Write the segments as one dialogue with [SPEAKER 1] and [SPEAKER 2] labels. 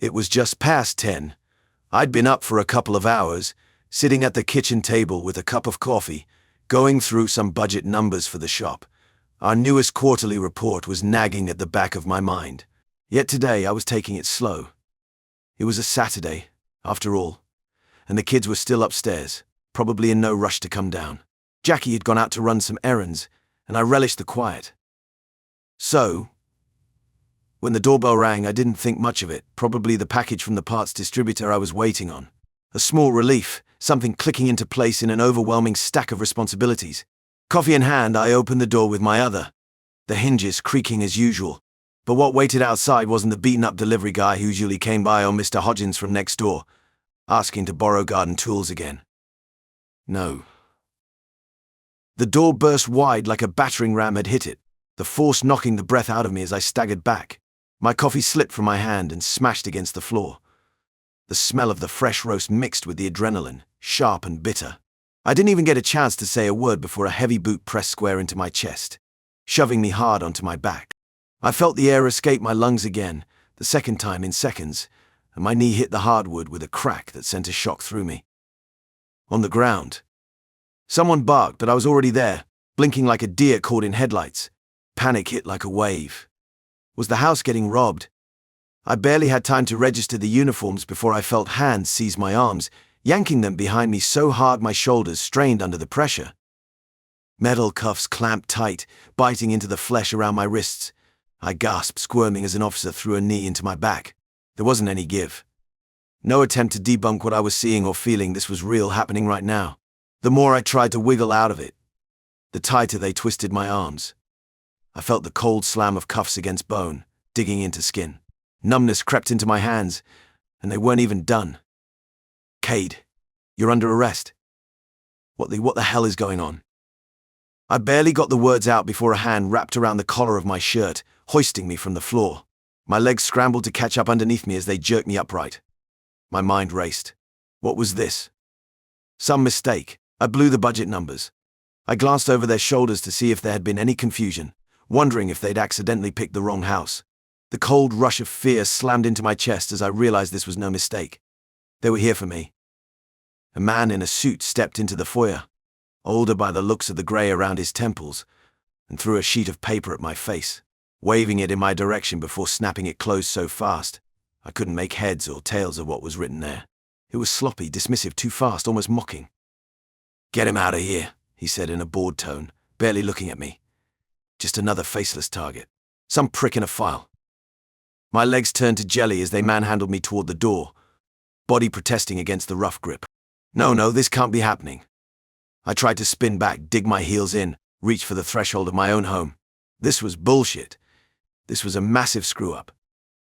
[SPEAKER 1] It was just past 10. I'd been up for a couple of hours, sitting at the kitchen table with a cup of coffee, going through some budget numbers for the shop. Our newest quarterly report was nagging at the back of my mind. Yet today I was taking it slow. It was a Saturday, after all, and the kids were still upstairs, probably in no rush to come down. Jackie had gone out to run some errands, and I relished the quiet. So, when the doorbell rang, I didn't think much of it, probably the package from the parts distributor I was waiting on. A small relief, something clicking into place in an overwhelming stack of responsibilities. Coffee in hand, I opened the door with my other, the hinges creaking as usual. But what waited outside wasn't the beaten-up delivery guy who usually came by, or Mr. Hodgins from next door, asking to borrow garden tools again. No. The door burst wide like a battering ram had hit it, the force knocking the breath out of me as I staggered back. My coffee slipped from my hand and smashed against the floor. The smell of the fresh roast mixed with the adrenaline, sharp and bitter. I didn't even get a chance to say a word before a heavy boot pressed square into my chest, shoving me hard onto my back. I felt the air escape my lungs again, the second time in seconds, and my knee hit the hardwood with a crack that sent a shock through me. On the ground. Someone barked, but I was already there, blinking like a deer caught in headlights. Panic hit like a wave. Was the house getting robbed? I barely had time to register the uniforms before I felt hands seize my arms, yanking them behind me so hard my shoulders strained under the pressure. Metal cuffs clamped tight, biting into the flesh around my wrists. I gasped, squirming as an officer threw a knee into my back. There wasn't any give. No attempt to debunk what I was seeing or feeling. This was real, happening right now. The more I tried to wiggle out of it, the tighter they twisted my arms. I felt the cold slam of cuffs against bone, digging into skin. Numbness crept into my hands, and they weren't even done. Cade, you're under arrest. What the hell is going on? I barely got the words out before a hand wrapped around the collar of my shirt, hoisting me from the floor. My legs scrambled to catch up underneath me as they jerked me upright. My mind raced. What was this? Some mistake. I blew the budget numbers. I glanced over their shoulders to see if there had been any confusion, wondering if they'd accidentally picked the wrong house. The cold rush of fear slammed into my chest as I realized this was no mistake. They were here for me. A man in a suit stepped into the foyer, older by the looks of the grey around his temples, and threw a sheet of paper at my face, waving it in my direction before snapping it closed so fast I couldn't make heads or tails of what was written there. It was sloppy, dismissive, too fast, almost mocking. "Get him out of here," he said in a bored tone, barely looking at me. Just another faceless target. Some prick in a file. My legs turned to jelly as they manhandled me toward the door, body protesting against the rough grip. No, this can't be happening. I tried to spin back, dig my heels in, reach for the threshold of my own home. This was bullshit. This was a massive screw-up.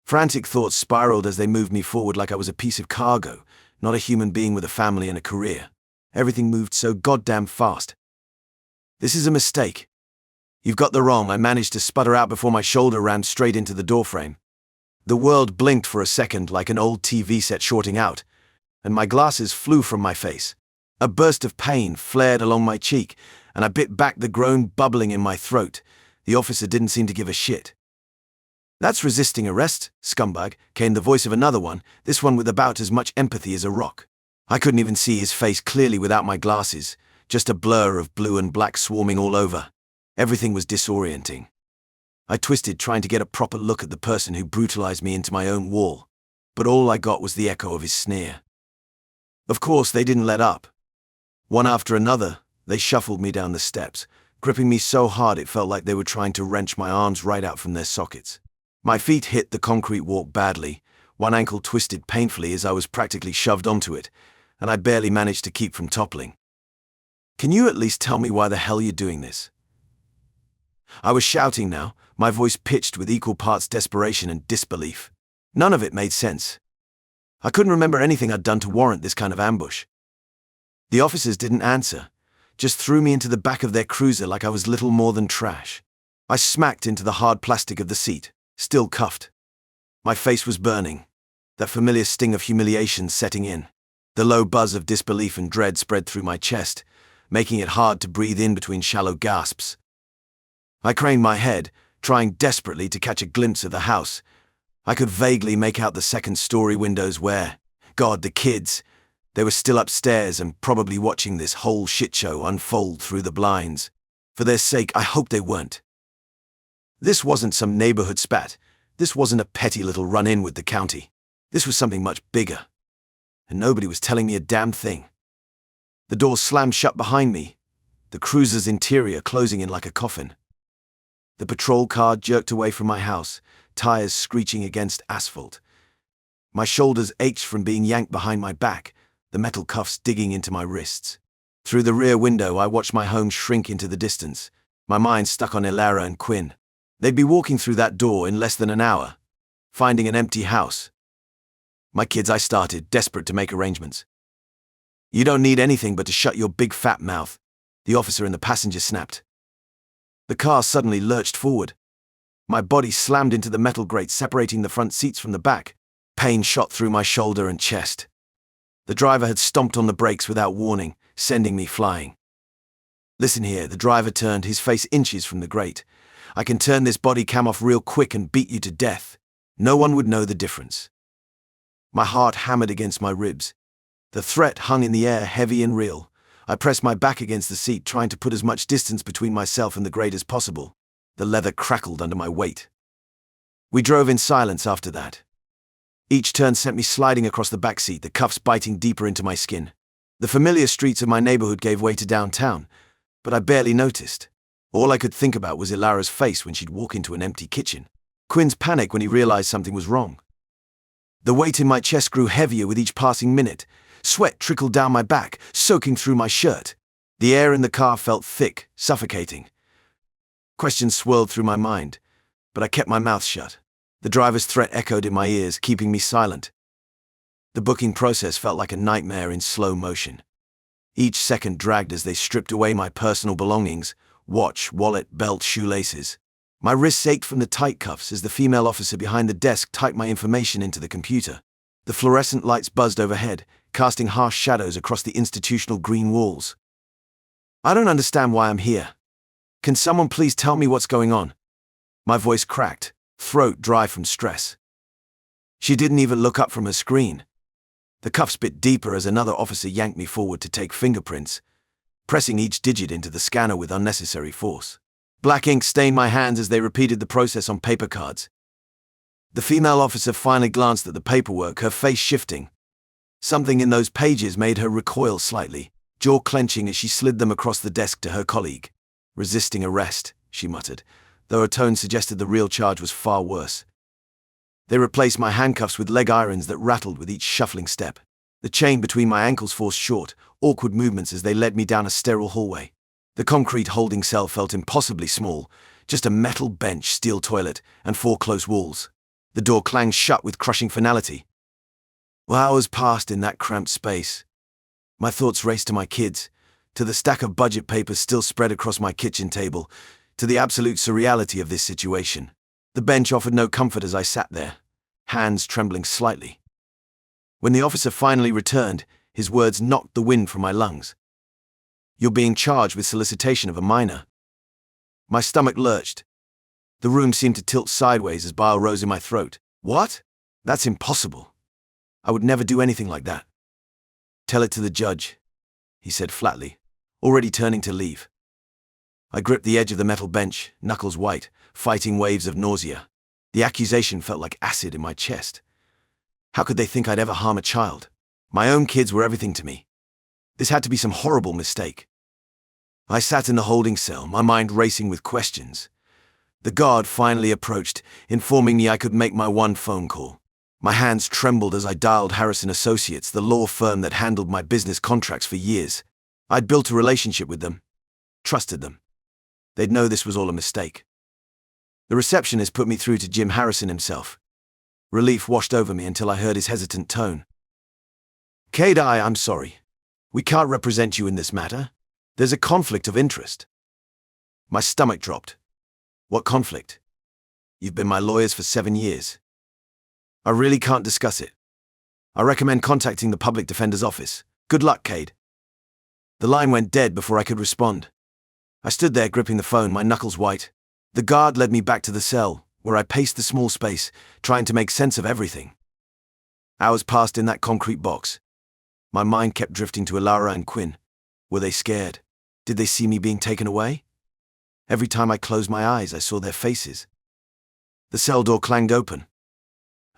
[SPEAKER 1] Frantic thoughts spiraled as they moved me forward like I was a piece of cargo, not a human being with a family and a career. Everything moved so goddamn fast. "This is a mistake. You've got the wrong," I managed to sputter out before my shoulder rammed straight into the doorframe. The world blinked for a second like an old TV set shorting out, and my glasses flew from my face. A burst of pain flared along my cheek, and I bit back the groan bubbling in my throat. The officer didn't seem to give a shit. "That's resisting arrest, scumbag," came the voice of another one, this one with about as much empathy as a rock. I couldn't even see his face clearly without my glasses, just a blur of blue and black swarming all over. Everything was disorienting. I twisted, trying to get a proper look at the person who brutalized me into my own wall, but all I got was the echo of his sneer. Of course, they didn't let up. One after another, they shuffled me down the steps, gripping me so hard it felt like they were trying to wrench my arms right out from their sockets. My feet hit the concrete walk badly, one ankle twisted painfully as I was practically shoved onto it, and I barely managed to keep from toppling. "Can you at least tell me why the hell you're doing this?" I was shouting now, my voice pitched with equal parts desperation and disbelief. None of it made sense. I couldn't remember anything I'd done to warrant this kind of ambush. The officers didn't answer, just threw me into the back of their cruiser like I was little more than trash. I smacked into the hard plastic of the seat, still cuffed. My face was burning, that familiar sting of humiliation setting in. The low buzz of disbelief and dread spread through my chest, making it hard to breathe in between shallow gasps. I craned my head, trying desperately to catch a glimpse of the house, I could vaguely make out the second-story windows where, God, the kids, they were still upstairs and probably watching this whole shitshow unfold through the blinds. For their sake, I hope they weren't. This wasn't some neighborhood spat. This wasn't a petty little run-in with the county. This was something much bigger. And nobody was telling me a damn thing. The door slammed shut behind me, the cruiser's interior closing in like a coffin. The patrol car jerked away from my house, tires screeching against asphalt. My shoulders ached from being yanked behind my back, the metal cuffs digging into my wrists. Through the rear window, I watched my home shrink into the distance, my mind stuck on Ilara and Quinn. They'd be walking through that door in less than an hour, finding an empty house. My kids, I started, desperate to make arrangements. You don't need anything but to shut your big fat mouth, the officer in the passenger snapped. The car suddenly lurched forward. My body slammed into the metal grate separating the front seats from the back. Pain shot through my shoulder and chest. The driver had stomped on the brakes without warning, sending me flying. Listen here, the driver turned, his face inches from the grate. I can turn this body cam off real quick and beat you to death. No one would know the difference. My heart hammered against my ribs. The threat hung in the air, heavy and real. I pressed my back against the seat, trying to put as much distance between myself and the grate as possible. The leather crackled under my weight. We drove in silence after that. Each turn sent me sliding across the back seat, the cuffs biting deeper into my skin. The familiar streets of my neighborhood gave way to downtown, but I barely noticed. All I could think about was Ilara's face when she'd walk into an empty kitchen. Quinn's panic when he realized something was wrong. The weight in my chest grew heavier with each passing minute. Sweat trickled down my back, soaking through my shirt. The air in the car felt thick, suffocating. Questions swirled through my mind, but I kept my mouth shut. The driver's threat echoed in my ears, keeping me silent. The booking process felt like a nightmare in slow motion. Each second dragged as they stripped away my personal belongings, watch, wallet, belt, shoelaces. My wrists ached from the tight cuffs as the female officer behind the desk typed my information into the computer. The fluorescent lights buzzed overhead, casting harsh shadows across the institutional green walls. I don't understand why I'm here. Can someone please tell me what's going on? My voice cracked, throat dry from stress. She didn't even look up from her screen. The cuffs bit deeper as another officer yanked me forward to take fingerprints, pressing each digit into the scanner with unnecessary force. Black ink stained my hands as they repeated the process on paper cards. The female officer finally glanced at the paperwork, her face shifting. Something in those pages made her recoil slightly, jaw clenching as she slid them across the desk to her colleague. Resisting arrest, she muttered, though her tone suggested the real charge was far worse. They replaced my handcuffs with leg irons that rattled with each shuffling step. The chain between my ankles forced short, awkward movements as they led me down a sterile hallway. The concrete holding cell felt impossibly small, just a metal bench, steel toilet, and 4 close walls. The door clanged shut with crushing finality. Hours passed in that cramped space. My thoughts raced to my kids, to the stack of budget papers still spread across my kitchen table, to the absolute surreality of this situation. The bench offered no comfort as I sat there, hands trembling slightly. When the officer finally returned, his words knocked the wind from my lungs. "You're being charged with solicitation of a minor." My stomach lurched. The room seemed to tilt sideways as bile rose in my throat. What? That's impossible. I would never do anything like that. "Tell it to the judge," he said flatly, already turning to leave. I gripped the edge of the metal bench, knuckles white, fighting waves of nausea. The accusation felt like acid in my chest. How could they think I'd ever harm a child? My own kids were everything to me. This had to be some horrible mistake. I sat in the holding cell, my mind racing with questions. The guard finally approached, informing me I could make my one phone call. My hands trembled as I dialed Harrison Associates, the law firm that handled my business contracts for years. I'd built a relationship with them, trusted them. They'd know this was all a mistake. The receptionist put me through to Jim Harrison himself. Relief washed over me until I heard his hesitant tone. "K-Dye, I'm sorry. We can't represent you in this matter. There's a conflict of interest." My stomach dropped. "What conflict? You've been my lawyers for 7 years. I really can't discuss it. I recommend contacting the public defender's office. Good luck, Cade." The line went dead before I could respond. I stood there gripping the phone, my knuckles white. The guard led me back to the cell, where I paced the small space, trying to make sense of everything. Hours passed in that concrete box. My mind kept drifting to Ilara and Quinn. Were they scared? Did they see me being taken away? Every time I closed my eyes, I saw their faces. The cell door clanged open.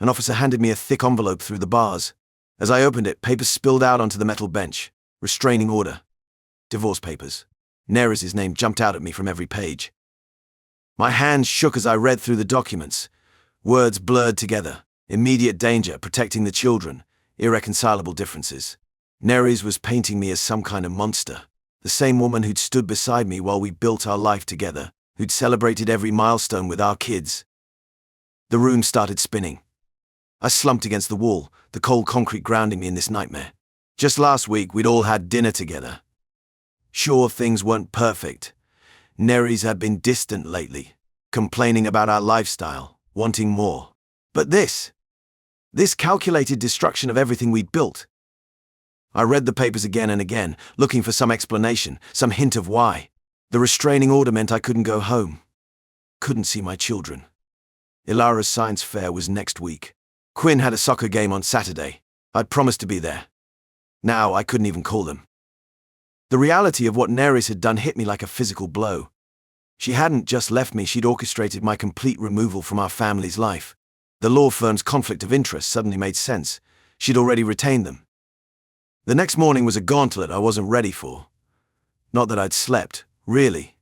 [SPEAKER 1] An officer handed me a thick envelope through the bars. As I opened it, papers spilled out onto the metal bench. Restraining order. Divorce papers. Neres' name jumped out at me from every page. My hands shook as I read through the documents. Words blurred together. Immediate danger, protecting the children. Irreconcilable differences. Neres was painting me as some kind of monster. The same woman who'd stood beside me while we built our life together. Who'd celebrated every milestone with our kids. The room started spinning. I slumped against the wall, the cold concrete grounding me in this nightmare. Just last week, we'd all had dinner together. Sure, things weren't perfect. Neres had been distant lately, complaining about our lifestyle, wanting more. But this calculated destruction of everything we'd built. I read the papers again and again, looking for some explanation, some hint of why. The restraining order meant I couldn't go home. Couldn't see my children. Ilara's science fair was next week. Quinn had a soccer game on Saturday. I'd promised to be there. Now I couldn't even call them. The reality of what Neres had done hit me like a physical blow. She hadn't just left me, she'd orchestrated my complete removal from our family's life. The law firm's conflict of interest suddenly made sense. She'd already retained them. The next morning was a gauntlet I wasn't ready for. Not that I'd slept, really.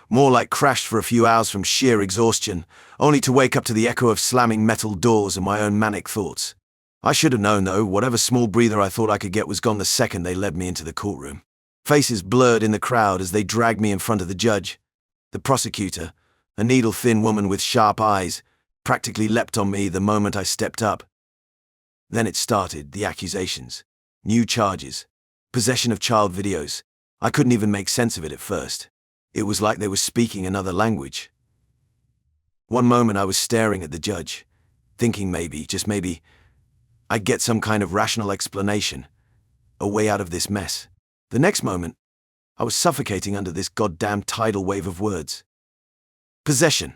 [SPEAKER 1] More like crashed for a few hours from sheer exhaustion, only to wake up to the echo of slamming metal doors and my own manic thoughts. I should have known, though, whatever small breather I thought I could get was gone the second they led me into the courtroom. Faces blurred in the crowd as they dragged me in front of the judge. The prosecutor, a needle-thin woman with sharp eyes, practically leapt on me the moment I stepped up. Then it started, the accusations. New charges. Possession of child videos. I couldn't even make sense of it at first. It was like they were speaking another language. One moment I was staring at the judge, thinking maybe, just maybe, I'd get some kind of rational explanation, a way out of this mess. The next moment, I was suffocating under this goddamn tidal wave of words. Possession.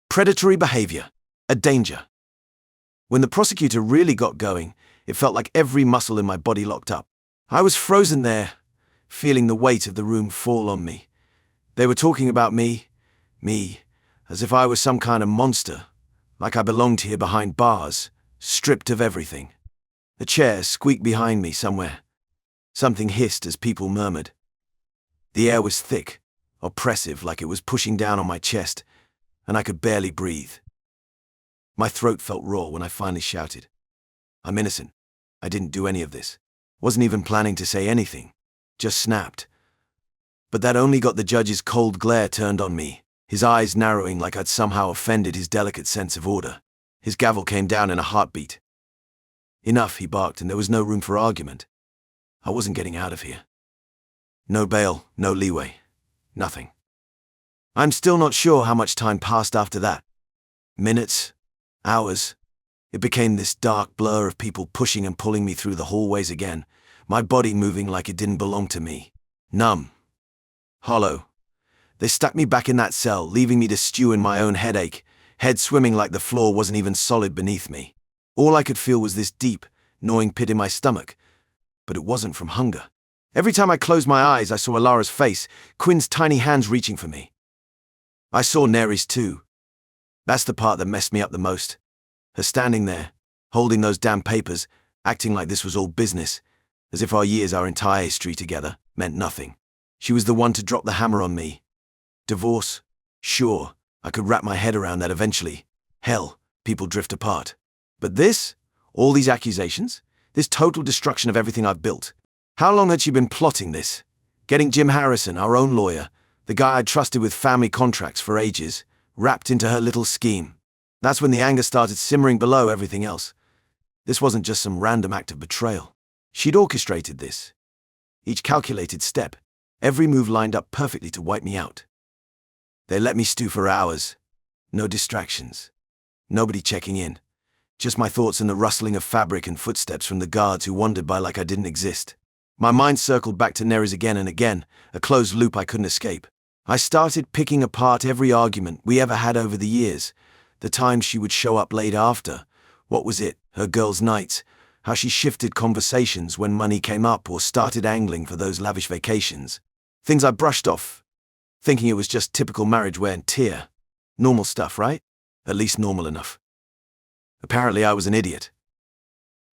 [SPEAKER 1] Predatory behavior. A danger. When the prosecutor really got going, it felt like every muscle in my body locked up. I was frozen there, feeling the weight of the room fall on me. They were talking about me, as if I was some kind of monster, like I belonged here behind bars, stripped of everything. A chair squeaked behind me somewhere. Something hissed as people murmured. The air was thick, oppressive, like it was pushing down on my chest, and I could barely breathe. My throat felt raw when I finally shouted. I'm innocent. I didn't do any of this. Wasn't even planning to say anything. Just snapped. But that only got the judge's cold glare turned on me, his eyes narrowing like I'd somehow offended his delicate sense of order. His gavel came down in a heartbeat. Enough, he barked, and there was no room for argument. I wasn't getting out of here. No bail, no leeway. Nothing. I'm still not sure how much time passed after that. Minutes, hours. It became this dark blur of people pushing and pulling me through the hallways again, my body moving like it didn't belong to me. Numb. Hollow. They stuck me back in that cell, leaving me to stew in my own headache, head swimming like the floor wasn't even solid beneath me. All I could feel was this deep, gnawing pit in my stomach. But it wasn't from hunger. Every time I closed my eyes, I saw Ilara's face, Quinn's tiny hands reaching for me. I saw Neres too. That's the part that messed me up the most. Her standing there, holding those damn papers, acting like this was all business, as if our years, our entire history together, meant nothing. She was the one to drop the hammer on me. Divorce? Sure, I could wrap my head around that eventually. Hell, people drift apart. But this? All these accusations? This total destruction of everything I've built. How long had she been plotting this? Getting Jim Harrison, our own lawyer, the guy I'd trusted with family contracts for ages, wrapped into her little scheme. That's when the anger started simmering below everything else. This wasn't just some random act of betrayal. She'd orchestrated this. Each calculated step, every move lined up perfectly to wipe me out. They let me stew for hours. No distractions. Nobody checking in. Just my thoughts and the rustling of fabric and footsteps from the guards who wandered by like I didn't exist. My mind circled back to Neres again and again, a closed loop I couldn't escape. I started picking apart every argument we ever had over the years, the times she would show up late after. What was it? Her girls' nights. How she shifted conversations when money came up or started angling for those lavish vacations. Things I brushed off, thinking it was just typical marriage wear and tear. Normal stuff, right? At least normal enough. Apparently I was an idiot.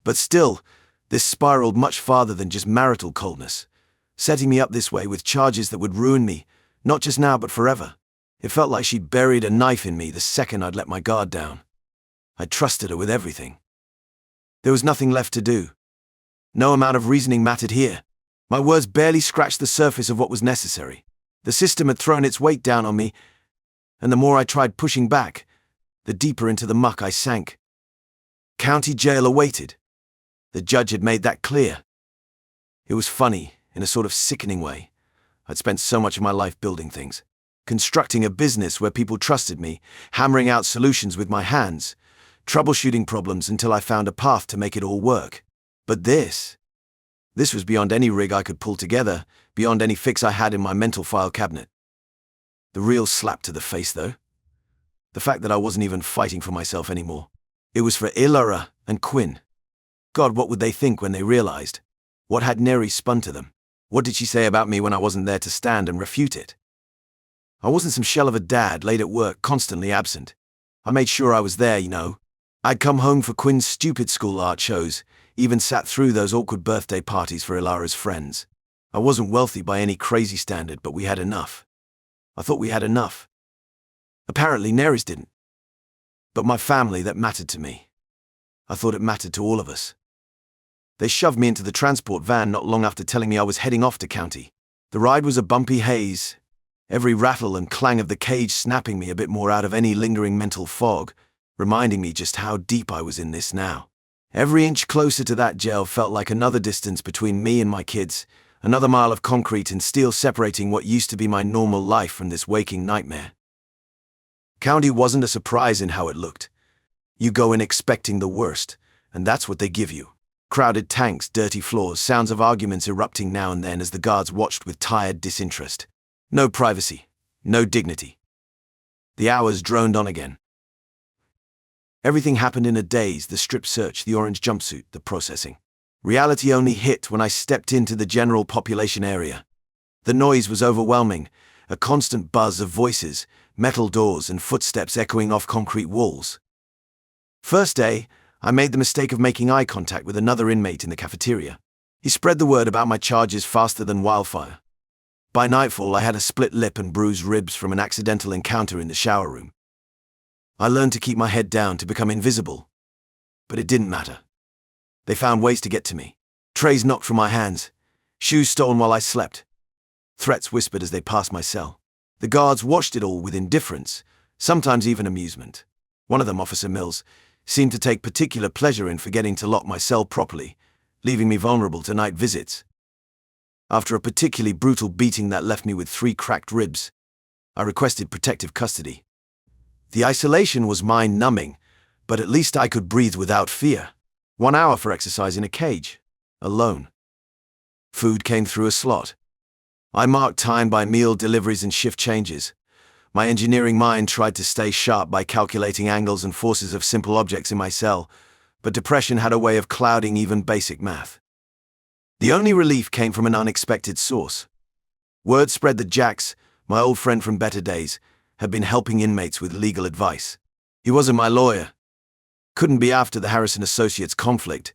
[SPEAKER 1] But still, this spiraled much farther than just marital coldness, setting me up this way with charges that would ruin me, not just now but forever. It felt like she'd buried a knife in me the second I'd let my guard down. I trusted her with everything. There was nothing left to do. No amount of reasoning mattered here. My words barely scratched the surface of what was necessary. The system had thrown its weight down on me, and the more I tried pushing back, the deeper into the muck I sank. County jail awaited. The judge had made that clear. It was funny, in a sort of sickening way. I'd spent so much of my life building things, constructing a business where people trusted me, hammering out solutions with my hands, troubleshooting problems until I found a path to make it all work. But this was beyond any rig I could pull together, beyond any fix I had in my mental file cabinet. The real slap to the face, though. The fact that I wasn't even fighting for myself anymore. It was for Ilara and Quinn. God, what would they think when they realized? What had Neri spun to them? What did she say about me when I wasn't there to stand and refute it? I wasn't some shell of a dad late at work, constantly absent. I made sure I was there, you know. I'd come home for Quinn's stupid school art shows, even sat through those awkward birthday parties for Ilara's friends. I wasn't wealthy by any crazy standard, but we had enough. I thought we had enough. Apparently Neri's didn't. But my family, that mattered to me. I thought it mattered to all of us. They shoved me into the transport van not long after telling me I was heading off to county. The ride was a bumpy haze, every rattle and clang of the cage snapping me a bit more out of any lingering mental fog, reminding me just how deep I was in this now. Every inch closer to that jail felt like another distance between me and my kids, another mile of concrete and steel separating what used to be my normal life from this waking nightmare. County wasn't a surprise in how it looked. You go in expecting the worst, and that's what they give you. Crowded tanks, dirty floors, sounds of arguments erupting now and then as the guards watched with tired disinterest. No privacy, no dignity. The hours droned on again. Everything happened in a daze: the strip search, the orange jumpsuit, the processing. Reality only hit when I stepped into the general population area. The noise was overwhelming, a constant buzz of voices, metal doors and footsteps echoing off concrete walls. First day, I made the mistake of making eye contact with another inmate in the cafeteria. He spread the word about my charges faster than wildfire. By nightfall, I had a split lip and bruised ribs from an accidental encounter in the shower room. I learned to keep my head down, to become invisible. But it didn't matter. They found ways to get to me. Trays knocked from my hands, shoes stolen while I slept. Threats whispered as they passed my cell. The guards watched it all with indifference, sometimes even amusement. One of them, Officer Mills, seemed to take particular pleasure in forgetting to lock my cell properly, leaving me vulnerable to night visits. After a particularly brutal beating that left me with 3 cracked ribs, I requested protective custody. The isolation was mind-numbing, but at least I could breathe without fear. 1 hour for exercise in a cage, alone. Food came through a slot. I marked time by meal deliveries and shift changes. My engineering mind tried to stay sharp by calculating angles and forces of simple objects in my cell, but depression had a way of clouding even basic math. The only relief came from an unexpected source. Word spread that Jax, my old friend from better days, had been helping inmates with legal advice. He wasn't my lawyer. Couldn't be after the Harrison Associates conflict,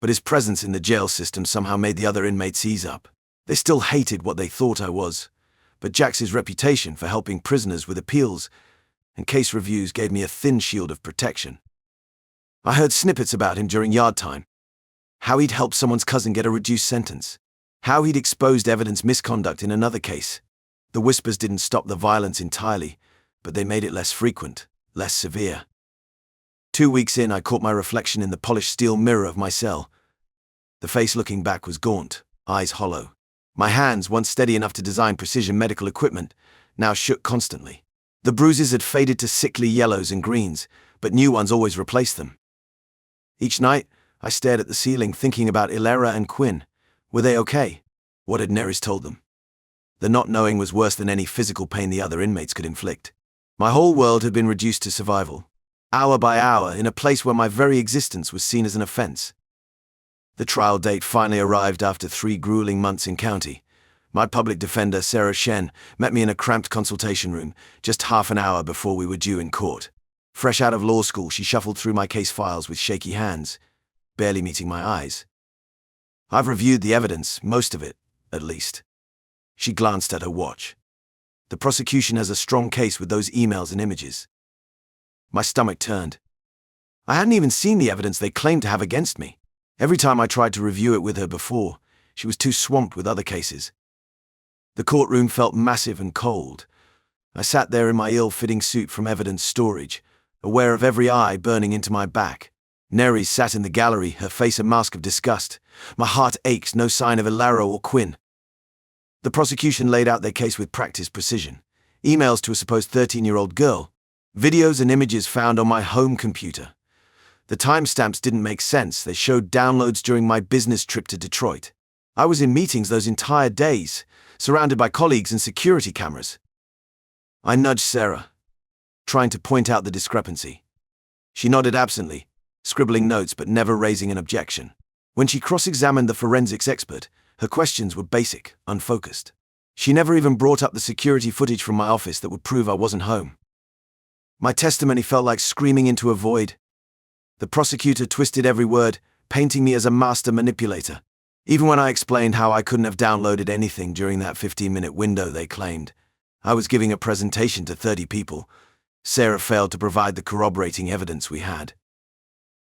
[SPEAKER 1] but his presence in the jail system somehow made the other inmates ease up. They still hated what they thought I was, but Jax's reputation for helping prisoners with appeals and case reviews gave me a thin shield of protection. I heard snippets about him during yard time. How he'd helped someone's cousin get a reduced sentence. How he'd exposed evidence misconduct in another case. The whispers didn't stop the violence entirely, but they made it less frequent, less severe. 2 weeks in, I caught my reflection in the polished steel mirror of my cell. The face looking back was gaunt, eyes hollow. My hands, once steady enough to design precision medical equipment, now shook constantly. The bruises had faded to sickly yellows and greens, but new ones always replaced them. Each night, I stared at the ceiling thinking about Ilara and Quinn. Were they okay? What had Neris told them? The not knowing was worse than any physical pain the other inmates could inflict. My whole world had been reduced to survival. hour by hour, in a place where my very existence was seen as an offense. The trial date finally arrived after 3 grueling months in county. My public defender, Sarah Shen, met me in a cramped consultation room just half an hour before we were due in court. Fresh out of law school, she shuffled through my case files with shaky hands, barely meeting my eyes. "I've reviewed the evidence, most of it, at least." She glanced at her watch. "The prosecution has a strong case with those emails and images." My stomach turned. I hadn't even seen the evidence they claimed to have against me. Every time I tried to review it with her before, she was too swamped with other cases. The courtroom felt massive and cold. I sat there in my ill-fitting suit from evidence storage, aware of every eye burning into my back. Neri sat in the gallery, her face a mask of disgust. My heart ached, no sign of Ilaro or Quinn. The prosecution laid out their case with practiced precision. Emails to a supposed 13-year-old girl. Videos and images found on my home computer. The timestamps didn't make sense. They showed downloads during my business trip to Detroit. I was in meetings those entire days, surrounded by colleagues and security cameras. I nudged Sarah, trying to point out the discrepancy. She nodded absently, scribbling notes but never raising an objection. When she cross-examined the forensics expert, her questions were basic, unfocused. She never even brought up the security footage from my office that would prove I wasn't home. My testimony felt like screaming into a void. The prosecutor twisted every word, painting me as a master manipulator. Even when I explained how I couldn't have downloaded anything during that 15-minute window they claimed, I was giving a presentation to 30 people. Sarah failed to provide the corroborating evidence we had.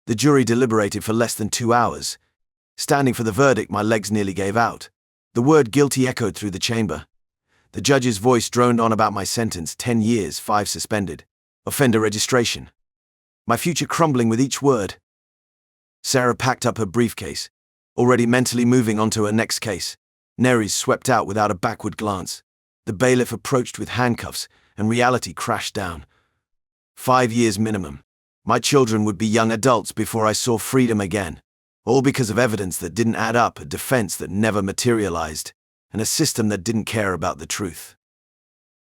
[SPEAKER 1] The jury deliberated for less than 2 hours. Standing for the verdict, my legs nearly gave out. The word guilty echoed through the chamber. The judge's voice droned on about my sentence: 10 years, 5 suspended. Offender registration. My future crumbling with each word. Sarah packed up her briefcase, already mentally moving on to her next case. Neri swept out without a backward glance. The bailiff approached with handcuffs, and reality crashed down. 5 years minimum. My children would be young adults before I saw freedom again. All because of evidence that didn't add up, a defense that never materialized, and a system that didn't care about the truth.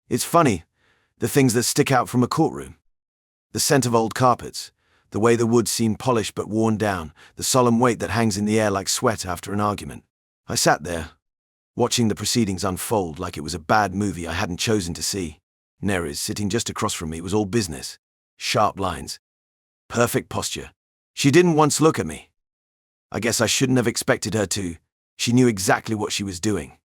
[SPEAKER 1] It's funny, the things that stick out from a courtroom. The scent of old carpets, the way the wood seemed polished but worn down, the solemn weight that hangs in the air like sweat after an argument. I sat there, watching the proceedings unfold like it was a bad movie I hadn't chosen to see. Neri's, sitting just across from me, was all business. Sharp lines. Perfect posture. She didn't once look at me. I guess I shouldn't have expected her to. She knew exactly what she was doing.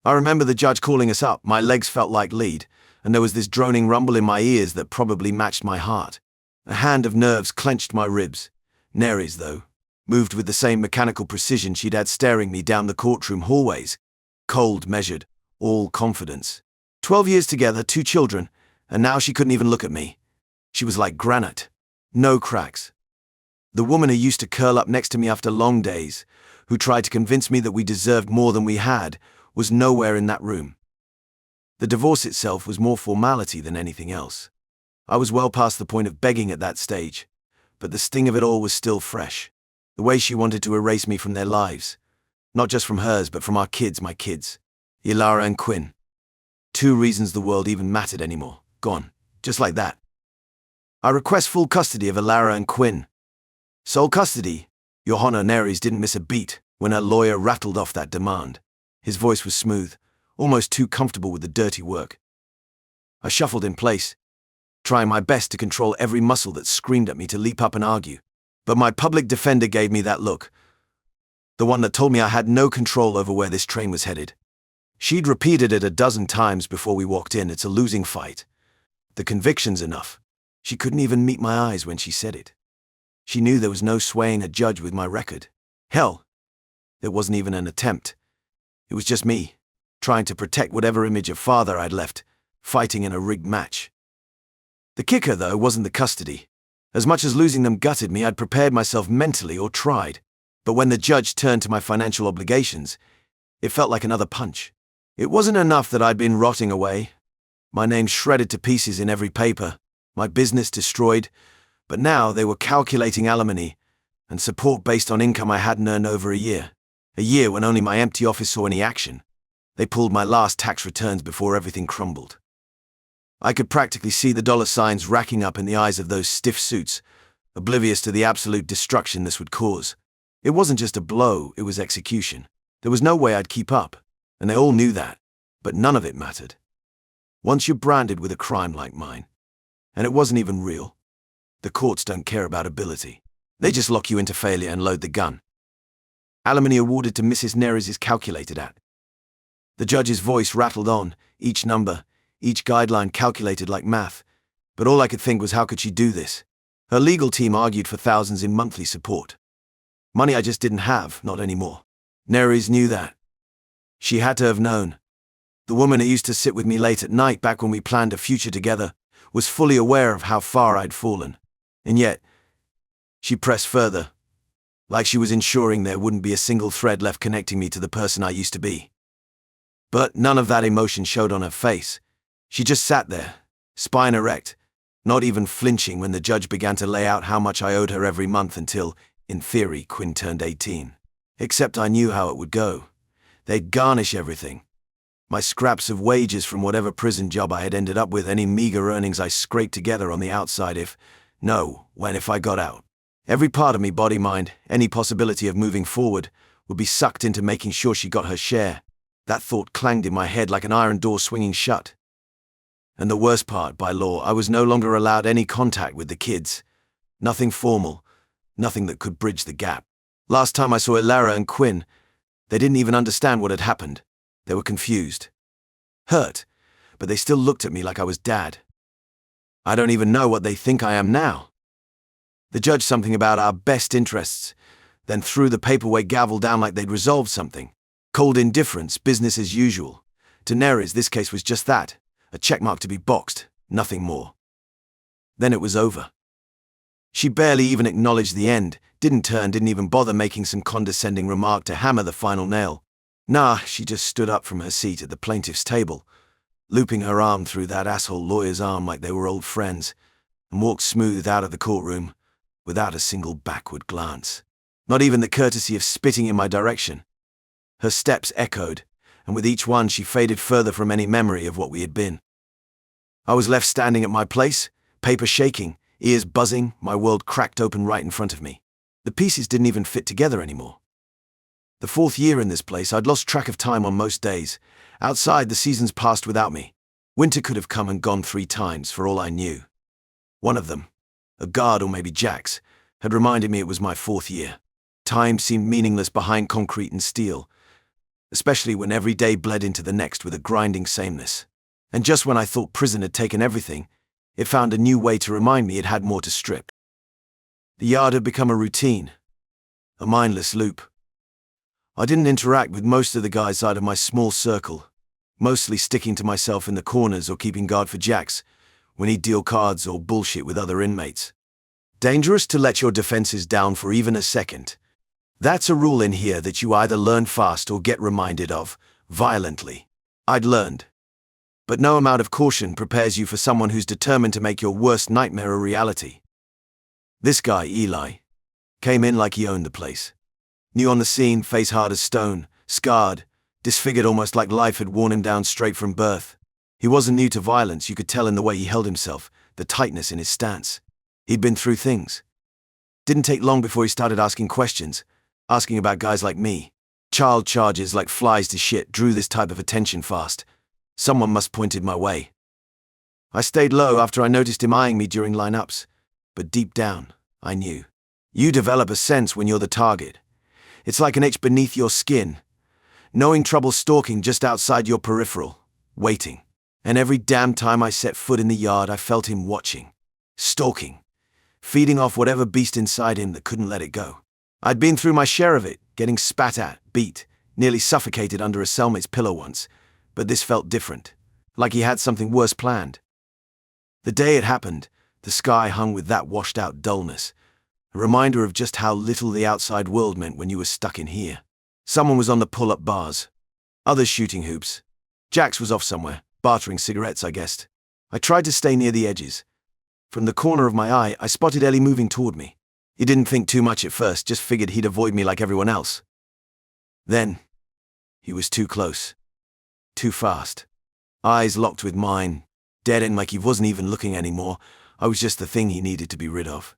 [SPEAKER 1] I remember the judge calling us up. My legs felt like lead, and there was this droning rumble in my ears that probably matched my heart. A hand of nerves clenched my ribs. Neri's, though, moved with the same mechanical precision she'd had staring me down the courtroom hallways. Cold, measured, all confidence. 12 years together, 2 children, and now she couldn't even look at me. She was like granite. No cracks. The woman who used to curl up next to me after long days, who tried to convince me that we deserved more than we had, was nowhere in that room. The divorce itself was more formality than anything else. I was well past the point of begging at that stage, but the sting of it all was still fresh. The way she wanted to erase me from their lives. Not just from hers, but from our kids, my kids. Ilara and Quinn. 2 reasons the world even mattered anymore. Gone. Just like that. I request full custody of Ilara and Quinn. Sole custody? Your Honor. Neri's didn't miss a beat when her lawyer rattled off that demand. His voice was smooth, almost too comfortable with the dirty work. I shuffled in place, trying my best to control every muscle that screamed at me to leap up and argue. But my public defender gave me that look. The one that told me I had no control over where this train was headed. She'd repeated it a dozen times before we walked in. It's a losing fight. The conviction's enough. She couldn't even meet my eyes when she said it. She knew there was no swaying a judge with my record. Hell, there wasn't even an attempt. It was just me, trying to protect whatever image of father I'd left, fighting in a rigged match. The kicker, though, wasn't the custody. As much as losing them gutted me, I'd prepared myself mentally, or tried. But when the judge turned to my financial obligations, it felt like another punch. It wasn't enough that I'd been rotting away. My name shredded to pieces in every paper, my business destroyed, but now they were calculating alimony and support based on income I hadn't earned over a year. A year when only my empty office saw any action. They pulled my last tax returns before everything crumbled. I could practically see the dollar signs racking up in the eyes of those stiff suits, oblivious to the absolute destruction this would cause. It wasn't just a blow, it was execution. There was no way I'd keep up, and they all knew that, but none of it mattered. Once you're branded with a crime like mine, and it wasn't even real, the courts don't care about ability. They just lock you into failure and load the gun. Alimony awarded to Mrs. Neres is calculated at. The judge's voice rattled on, each number, each guideline calculated like math, but all I could think was how could she do this? Her legal team argued for thousands in monthly support. Money I just didn't have, not anymore. Neres knew that. She had to have known. The woman who used to sit with me late at night back when we planned a future together was fully aware of how far I'd fallen. And yet, she pressed further, like she was ensuring there wouldn't be a single thread left connecting me to the person I used to be. But none of that emotion showed on her face. She just sat there, spine erect, not even flinching when the judge began to lay out how much I owed her every month until, in theory, Quinn turned 18. Except I knew how it would go. They'd garnish everything. My scraps of wages from whatever prison job I had ended up with, any meager earnings I scraped together on the outside if I got out. Every part of me, body, mind, any possibility of moving forward, would be sucked into making sure she got her share. That thought clanged in my head like an iron door swinging shut. And the worst part, by law, I was no longer allowed any contact with the kids. Nothing formal, nothing that could bridge the gap. Last time I saw Ilara and Quinn, they didn't even understand what had happened. They were confused. Hurt, but they still looked at me like I was Dad. I don't even know what they think I am now. The judge something about our best interests, then threw the paperweight gavel down like they'd resolved something. Cold indifference, business as usual. To Neres, this case was just that, a checkmark to be boxed, nothing more. Then it was over. She barely even acknowledged the end, didn't even bother making some condescending remark to hammer the final nail. Nah, she just stood up from her seat at the plaintiff's table, looping her arm through that asshole lawyer's arm like they were old friends, and walked smooth out of the courtroom, without a single backward glance. Not even the courtesy of spitting in my direction. Her steps echoed, and with each one she faded further from any memory of what we had been. I was left standing at my place, paper shaking, ears buzzing, my world cracked open right in front of me. The pieces didn't even fit together anymore. The 4th year in this place, I'd lost track of time on most days. Outside, the seasons passed without me. Winter could have come and gone 3 times, for all I knew. One of them, a guard or maybe Jack's, had reminded me it was my 4th year. Time seemed meaningless behind concrete and steel, especially when every day bled into the next with a grinding sameness. And just when I thought prison had taken everything, it found a new way to remind me it had more to strip. The yard had become a routine, a mindless loop. I didn't interact with most of the guys out of my small circle, mostly sticking to myself in the corners or keeping guard for Jacks when he'd deal cards or bullshit with other inmates. Dangerous to let your defenses down for even a second. That's a rule in here that you either learn fast or get reminded of, violently. I'd learned. But no amount of caution prepares you for someone who's determined to make your worst nightmare a reality. This guy, Eli, came in like he owned the place. New on the scene, face hard as stone, scarred, disfigured almost like life had worn him down straight from birth. He wasn't new to violence, you could tell in the way he held himself, the tightness in his stance. He'd been through things. Didn't take long before he started asking questions, asking about guys like me. Child charges like flies to shit drew this type of attention fast. Someone must pointed my way. I stayed low after I noticed him eyeing me during lineups, but deep down, I knew. You develop a sense when you're the target. It's like an itch beneath your skin, knowing trouble stalking just outside your peripheral, waiting. And every damn time I set foot in the yard, I felt him watching, stalking, feeding off whatever beast inside him that couldn't let it go. I'd been through my share of it, getting spat at, beat, nearly suffocated under a cellmate's pillow once, but this felt different, like he had something worse planned. The day it happened, the sky hung with that washed-out dullness, a reminder of just how little the outside world meant when you were stuck in here. Someone was on the pull-up bars, others shooting hoops. Jax was off somewhere, bartering cigarettes, I guessed. I tried to stay near the edges. From the corner of my eye, I spotted Ellie moving toward me. He didn't think too much at first, just figured he'd avoid me like everyone else. Then, he was too close. Too fast. Eyes locked with mine, dead and like he wasn't even looking anymore. I was just the thing he needed to be rid of.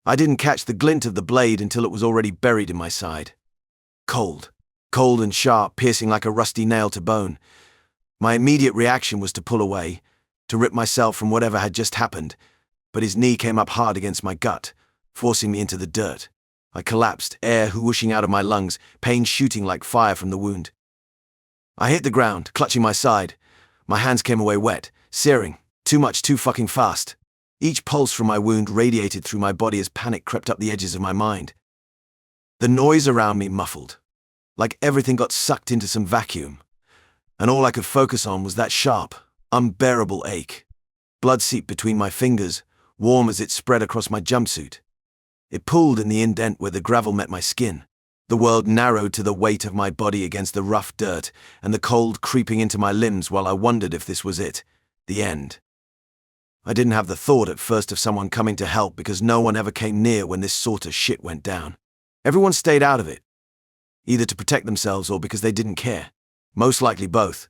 [SPEAKER 1] I didn't catch the glint of the blade until it was already buried in my side. Cold. Cold and sharp, piercing like a rusty nail to bone. My immediate reaction was to pull away, to rip myself from whatever had just happened, but his knee came up hard against my gut, forcing me into the dirt. I collapsed, air whooshing out of my lungs, pain shooting like fire from the wound. I hit the ground, clutching my side. My hands came away wet, searing, too much too fucking fast. Each pulse from my wound radiated through my body as panic crept up the edges of my mind. The noise around me muffled, like everything got sucked into some vacuum, and all I could focus on was that sharp, unbearable ache. Blood seeped between my fingers, warm as it spread across my jumpsuit. It pulled in the indent where the gravel met my skin. The world narrowed to the weight of my body against the rough dirt, and the cold creeping into my limbs while I wondered if this was it, the end. I didn't have the thought at first of someone coming to help because no one ever came near when this sort of shit went down. Everyone stayed out of it, either to protect themselves or because they didn't care. Most likely both.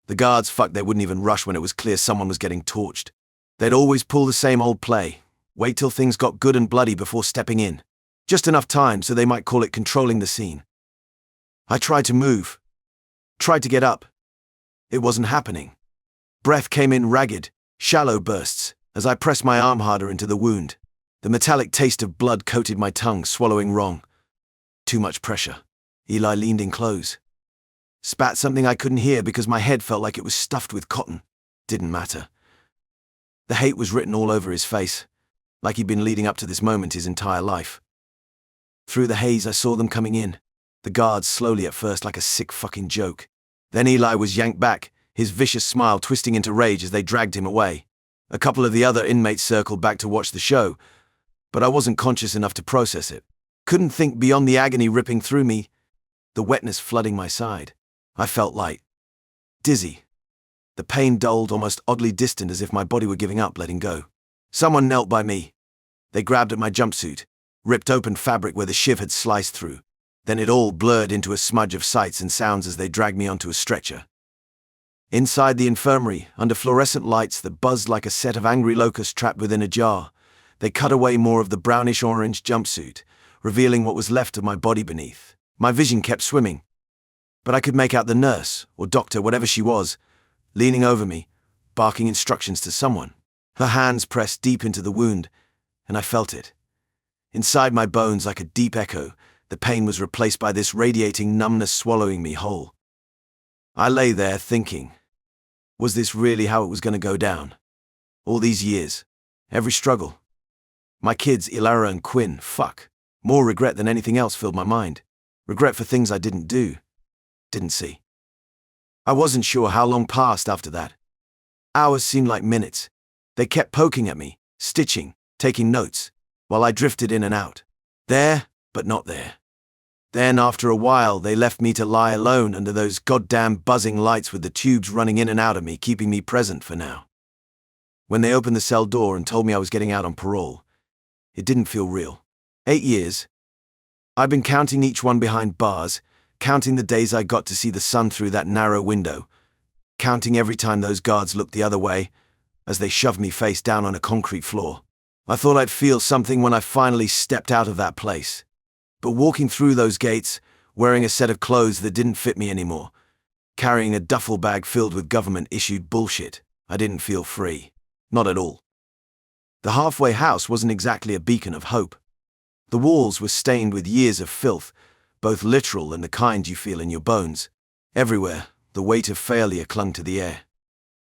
[SPEAKER 1] The guards, they wouldn't even rush when it was clear someone was getting torched. They'd always pull the same old play, wait till things got good and bloody before stepping in. Just enough time so they might call it controlling the scene. I tried to move, tried to get up. It wasn't happening. Breath came in ragged, shallow bursts as I pressed my arm harder into the wound. The metallic taste of blood coated my tongue, swallowing wrong. Too much pressure. Eli leaned in close. Spat something I couldn't hear because my head felt like it was stuffed with cotton. Didn't matter. The hate was written all over his face, like he'd been leading up to this moment his entire life. Through the haze I saw them coming in. The guards slowly at first like a sick fucking joke. Then Eli was yanked back, his vicious smile twisting into rage as they dragged him away. A couple of the other inmates circled back to watch the show, but I wasn't conscious enough to process it. Couldn't think beyond the agony ripping through me, the wetness flooding my side. I felt light, dizzy. The pain dulled, almost oddly distant, as if my body were giving up, letting go. Someone knelt by me. They grabbed at my jumpsuit, ripped open fabric where the shiv had sliced through. Then it all blurred into a smudge of sights and sounds as they dragged me onto a stretcher. Inside the infirmary, under fluorescent lights that buzzed like a set of angry locusts trapped within a jar, they cut away more of the brownish-orange jumpsuit, revealing what was left of my body beneath. My vision kept swimming, but I could make out the nurse, or doctor, whatever she was, leaning over me, barking instructions to someone. Her hands pressed deep into the wound, and I felt it. Inside my bones, like a deep echo, the pain was replaced by this radiating numbness swallowing me whole. I lay there thinking, was this really how it was going to go down? All these years, every struggle. My kids, Ilara and Quinn, more regret than anything else filled my mind. Regret for things I didn't do, didn't see. I wasn't sure how long passed after that. Hours seemed like minutes. They kept poking at me, stitching, taking notes, while I drifted in and out. There, but not there. Then, after a while, they left me to lie alone under those goddamn buzzing lights with the tubes running in and out of me, keeping me present for now. When they opened the cell door and told me I was getting out on parole, it didn't feel real. 8 years. I'd been counting each one behind bars, counting the days I got to see the sun through that narrow window, counting every time those guards looked the other way, as they shoved me face down on a concrete floor. I thought I'd feel something when I finally stepped out of that place. But walking through those gates, wearing a set of clothes that didn't fit me anymore, carrying a duffel bag filled with government-issued bullshit, I didn't feel free. Not at all. The halfway house wasn't exactly a beacon of hope. The walls were stained with years of filth, both literal and the kind you feel in your bones. Everywhere, the weight of failure clung to the air.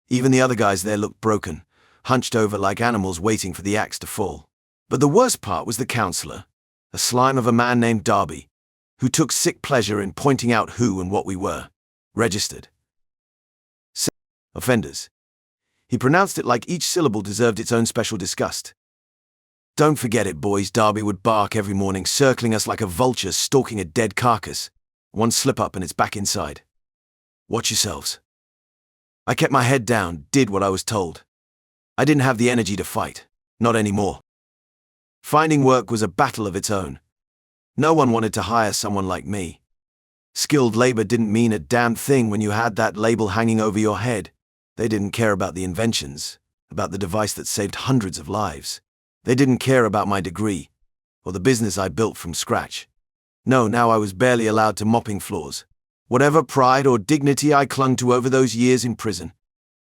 [SPEAKER 1] Even the other guys there looked broken, hunched over like animals waiting for the axe to fall. But the worst part was the counselor, a slime of a man named Darby, who took sick pleasure in pointing out who and what we were. Registered offenders. He pronounced it like each syllable deserved its own special disgust. Don't forget it, boys, Darby would bark every morning, circling us like a vulture stalking a dead carcass. One slip up and it's back inside. Watch yourselves. I kept my head down, did what I was told. I didn't have the energy to fight. Not anymore. Finding work was a battle of its own. No one wanted to hire someone like me. Skilled labor didn't mean a damn thing when you had that label hanging over your head. They didn't care about the inventions, about the device that saved hundreds of lives. They didn't care about my degree, or the business I built from scratch. No, now I was barely allowed to mopping floors. Whatever pride or dignity I clung to over those years in prison,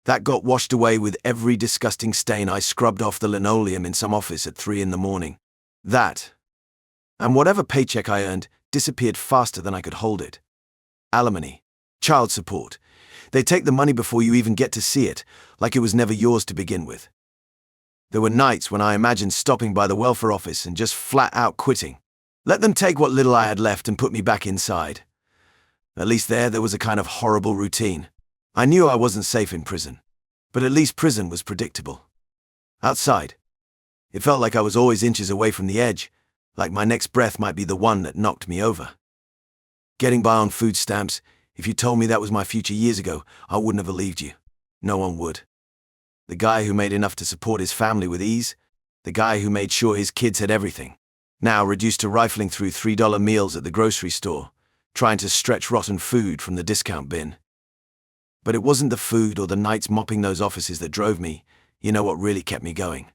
[SPEAKER 1] that got washed away with every disgusting stain I scrubbed off the linoleum in some office at 3 in the morning. That, and whatever paycheck I earned, disappeared faster than I could hold it. Alimony, child support. They take the money before you even get to see it, like it was never yours to begin with. There were nights when I imagined stopping by the welfare office and just flat out quitting. Let them take what little I had left and put me back inside. At least there was a kind of horrible routine. I knew I wasn't safe in prison, but at least prison was predictable. Outside, it felt like I was always inches away from the edge, like my next breath might be the one that knocked me over. Getting by on food stamps, if you told me that was my future years ago, I wouldn't have believed you. No one would. The guy who made enough to support his family with ease, the guy who made sure his kids had everything, now reduced to rifling through $3 meals at the grocery store, trying to stretch rotten food from the discount bin. But it wasn't the food or the nights mopping those offices that drove me. You know what really kept me going?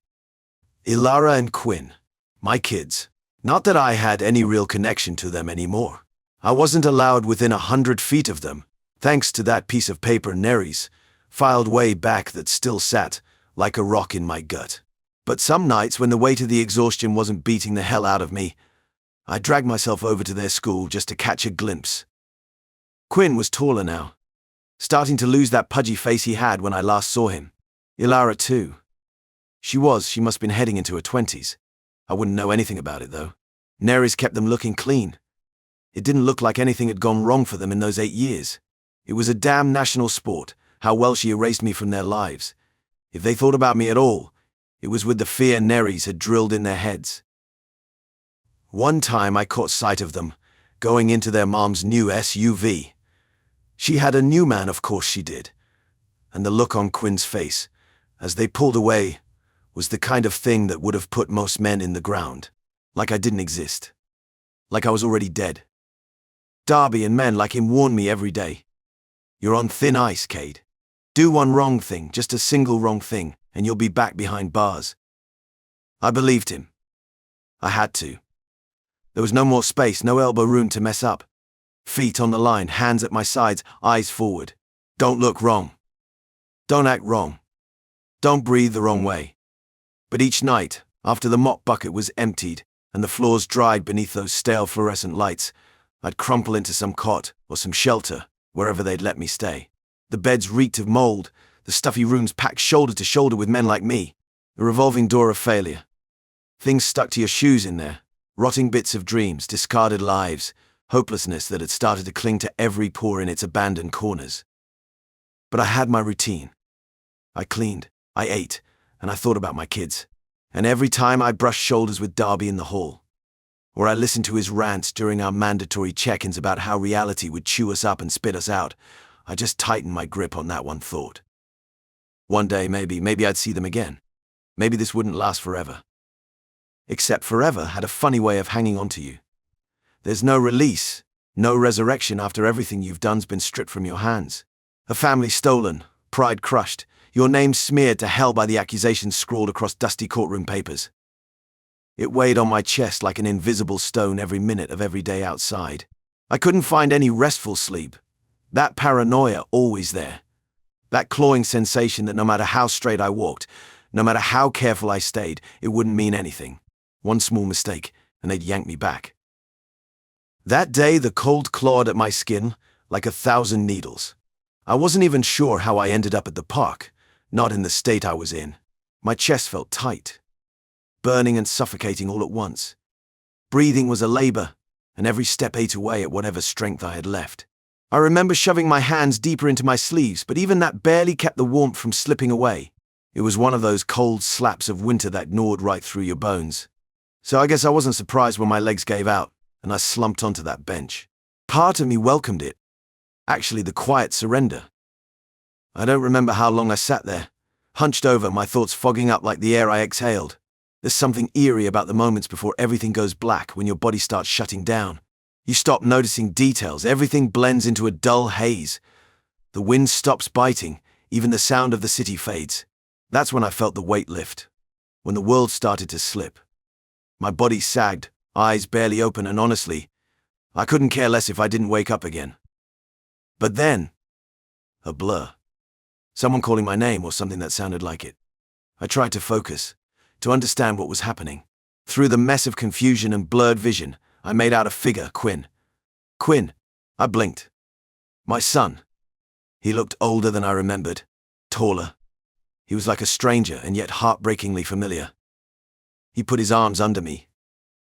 [SPEAKER 1] Ilara and Quinn, my kids. Not that I had any real connection to them anymore. I wasn't allowed within 100 feet of them, thanks to that piece of paper Neris, filed way back that still sat like a rock in my gut. But some nights when the weight of the exhaustion wasn't beating the hell out of me, I dragged myself over to their school just to catch a glimpse. Quinn was taller now, starting to lose that pudgy face he had when I last saw him. Ilara too. She must have been heading into her 20s. I wouldn't know anything about it though. Neris kept them looking clean. It didn't look like anything had gone wrong for them in those 8 years. It was a damn national sport, how well she erased me from their lives. If they thought about me at all, it was with the fear Neris had drilled in their heads. One time I caught sight of them, going into their mom's new SUV. She had a new man, of course she did. And the look on Quinn's face, as they pulled away, was the kind of thing that would have put most men in the ground. Like I didn't exist. Like I was already dead. Darby and men like him warned me every day. You're on thin ice, Cade. Do one wrong thing, just a single wrong thing, and you'll be back behind bars. I believed him. I had to. There was no more space, no elbow room to mess up. Feet on the line, hands at my sides, eyes forward. Don't look wrong. Don't act wrong. Don't breathe the wrong way. But each night, after the mop bucket was emptied and the floors dried beneath those stale fluorescent lights, I'd crumple into some cot or some shelter, wherever they'd let me stay. The beds reeked of mold, the stuffy rooms packed shoulder to shoulder with men like me. The revolving door of failure. Things stuck to your shoes in there. Rotting bits of dreams, discarded lives, hopelessness that had started to cling to every pore in its abandoned corners. But I had my routine. I cleaned, I ate, and I thought about my kids. And every time I brushed shoulders with Darby in the hall, or I listened to his rants during our mandatory check-ins about how reality would chew us up and spit us out, I just tightened my grip on that one thought. One day, maybe I'd see them again. Maybe this wouldn't last forever. Except forever had a funny way of hanging on to you. There's no release, no resurrection after everything you've done's been stripped from your hands. A family stolen, pride crushed, your name smeared to hell by the accusations scrawled across dusty courtroom papers. It weighed on my chest like an invisible stone every minute of every day outside. I couldn't find any restful sleep. That paranoia always there. That clawing sensation that no matter how straight I walked, no matter how careful I stayed, it wouldn't mean anything. One small mistake, and they'd yank me back. That day, the cold clawed at my skin like 1,000 needles. I wasn't even sure how I ended up at the park, not in the state I was in. My chest felt tight, burning and suffocating all at once. Breathing was a labor, and every step ate away at whatever strength I had left. I remember shoving my hands deeper into my sleeves, but even that barely kept the warmth from slipping away. It was one of those cold slaps of winter that gnawed right through your bones. So I guess I wasn't surprised when my legs gave out, and I slumped onto that bench. Part of me welcomed it. Actually, the quiet surrender. I don't remember how long I sat there, hunched over, my thoughts fogging up like the air I exhaled. There's something eerie about the moments before everything goes black, when your body starts shutting down. You stop noticing details, everything blends into a dull haze. The wind stops biting, Even the sound of the city fades. That's when I felt the weight lift. When the world started to slip. My body sagged, eyes barely open, and honestly, I couldn't care less if I didn't wake up again. But then, a blur. Someone calling my name or something that sounded like it. I tried to focus, to understand what was happening. Through the mess of confusion and blurred vision, I made out a figure, Quinn. Quinn. I blinked. My son. He looked older than I remembered, taller. He was like a stranger and yet heartbreakingly familiar. He put his arms under me,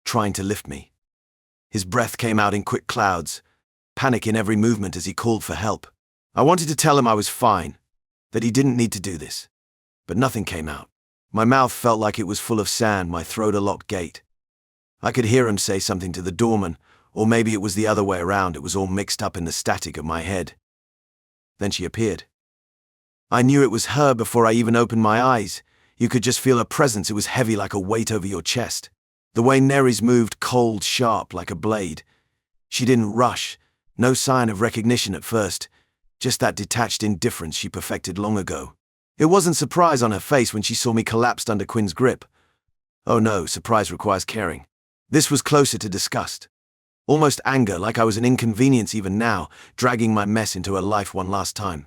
[SPEAKER 1] trying to lift me. His breath came out in quick clouds, panic in every movement as he called for help. I wanted to tell him I was fine, that he didn't need to do this. But nothing came out. My mouth felt like it was full of sand, my throat a locked gate. I could hear him say something to the doorman, or maybe it was the other way around. It was all mixed up in the static of my head. Then she appeared. I knew it was her before I even opened my eyes. You could just feel her presence. It was heavy like a weight over your chest. The way Nerys moved, cold, sharp, like a blade. She didn't rush, no sign of recognition at first, just that detached indifference she perfected long ago. It wasn't surprise on her face when she saw me collapsed under Quinn's grip. Oh no, surprise requires caring. This was closer to disgust. Almost anger, like I was an inconvenience even now, dragging my mess into her life one last time.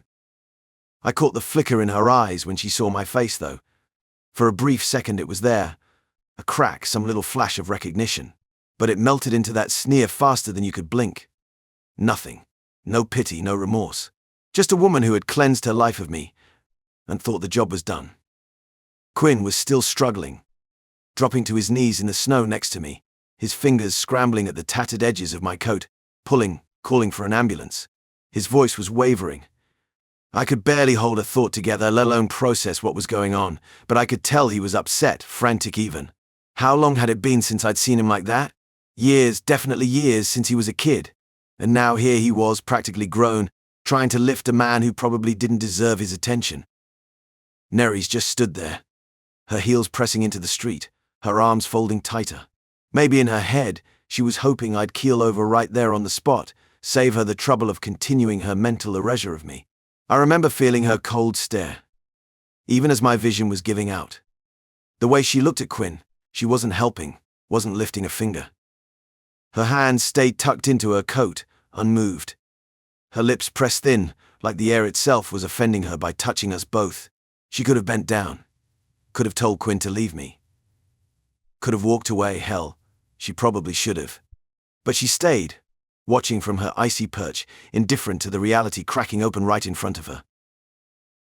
[SPEAKER 1] I caught the flicker in her eyes when she saw my face, though. For a brief second it was there. A crack, some little flash of recognition. But it melted into that sneer faster than you could blink. Nothing. No pity, no remorse. Just a woman who had cleansed her life of me and thought the job was done. Quinn was still struggling, dropping to his knees in the snow next to me, his fingers scrambling at the tattered edges of my coat, pulling, calling for an ambulance. His voice was wavering. I could barely hold a thought together, let alone process what was going on, but I could tell he was upset, frantic even. How long had it been since I'd seen him like that? Years, definitely years, since he was a kid. And now here he was, practically grown, trying to lift a man who probably didn't deserve his attention. Nerys just stood there, her heels pressing into the street, her arms folding tighter. Maybe in her head, she was hoping I'd keel over right there on the spot, save her the trouble of continuing her mental erasure of me. I remember feeling her cold stare, even as my vision was giving out. The way she looked at Quinn, she wasn't helping, wasn't lifting a finger. Her hands stayed tucked into her coat, unmoved. Her lips pressed thin, like the air itself was offending her by touching us both. She could have bent down, could have told Quinn to leave me. Could have walked away, hell, she probably should have. But she stayed, watching from her icy perch, indifferent to the reality cracking open right in front of her.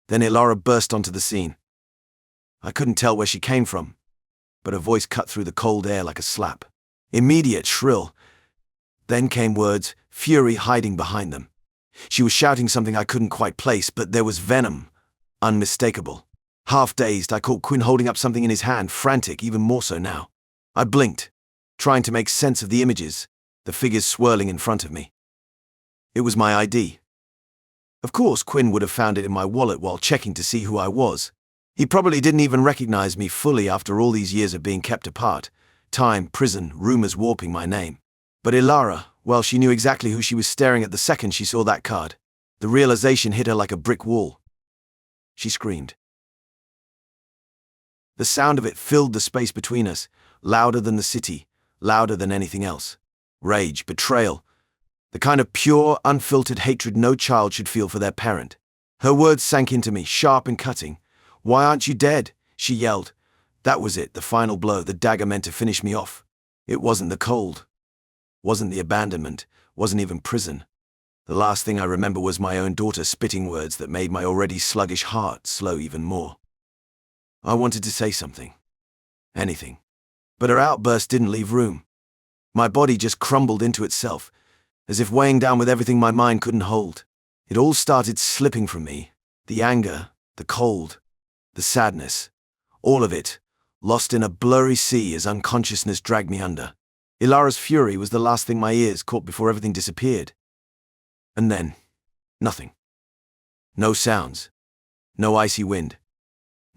[SPEAKER 1] Then Ilara burst onto the scene. I couldn't tell where she came from, but her voice cut through the cold air like a slap. Immediate, shrill. Then came words, fury hiding behind them. She was shouting something I couldn't quite place, but there was venom, unmistakable. Half dazed, I caught Quinn holding up something in his hand, frantic, even more so now. I blinked, trying to make sense of the images, the figures swirling in front of me. It was my ID. Of course, Quinn would have found it in my wallet while checking to see who I was. He probably didn't even recognize me fully after all these years of being kept apart. Time, prison, rumors warping my name. But Ilara, well, she knew exactly who she was staring at the second she saw that card. The realization hit her like a brick wall. She screamed. The sound of it filled the space between us, louder than the city, louder than anything else. Rage, betrayal, the kind of pure, unfiltered hatred no child should feel for their parent. Her words sank into me, sharp and cutting. "Why aren't you dead?" she yelled. That was it, the final blow, the dagger meant to finish me off. It wasn't the cold, wasn't the abandonment, wasn't even prison. The last thing I remember was my own daughter spitting words that made my already sluggish heart slow even more. I wanted to say something. Anything. But her outburst didn't leave room. My body just crumbled into itself, as if weighing down with everything my mind couldn't hold. It all started slipping from me. The anger, the cold, the sadness. All of it, lost in a blurry sea as unconsciousness dragged me under. Ilara's fury was the last thing my ears caught before everything disappeared. And then, nothing. No sounds. No icy wind.